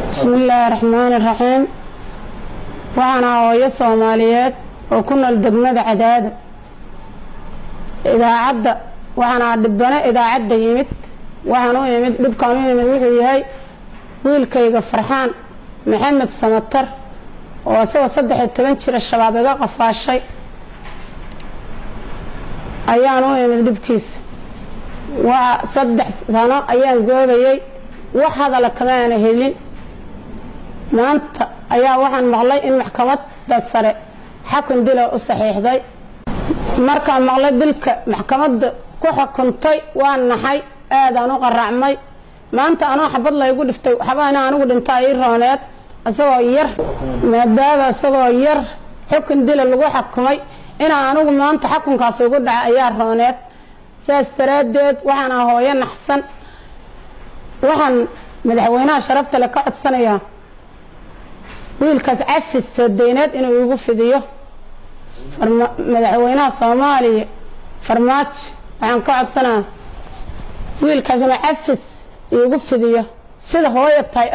بسم الله الرحمن الرحيم. وأنا هوية صوماليات وكنا الدقمة عداد إذا عدى وأنا دبنا إذا عدى يمت وأنا يمت دبكانو يمت وحيهاي ويلكيغ فرحان محمد سمتر وسوى صدح التبنشر الشباب قفاشي أيانو يمت دبكيس وصدح سنة أيان قوبيي وحدا لكمان هيلين maanta ayaa waxaan maqlay in maxkamadda sare xukun dil u saxiixday markaan maqlay dilka maxkamadda ku xukuntay waan naxay aad aan u qaracmay maanta anoo xabad la igu dhiftay waxbaan anigu dhintay rooneed asagoo yar maadaama asagoo yar xukun dil lagu xukumay in anigu maanta xukunkaas ugu dhacay ayaa rooneed saas daraadeed waxaan hooyo naxsan waxaan madaxweynaha sharafta la ka codsanayaa wiilkaas cafis soo deyneed inuu igu fidiyo madaxweynaha Soomaaliya farmaajo waxaan ka codsanaa wiilkaas inuu cafis igu fidiyo sida hooyo tahay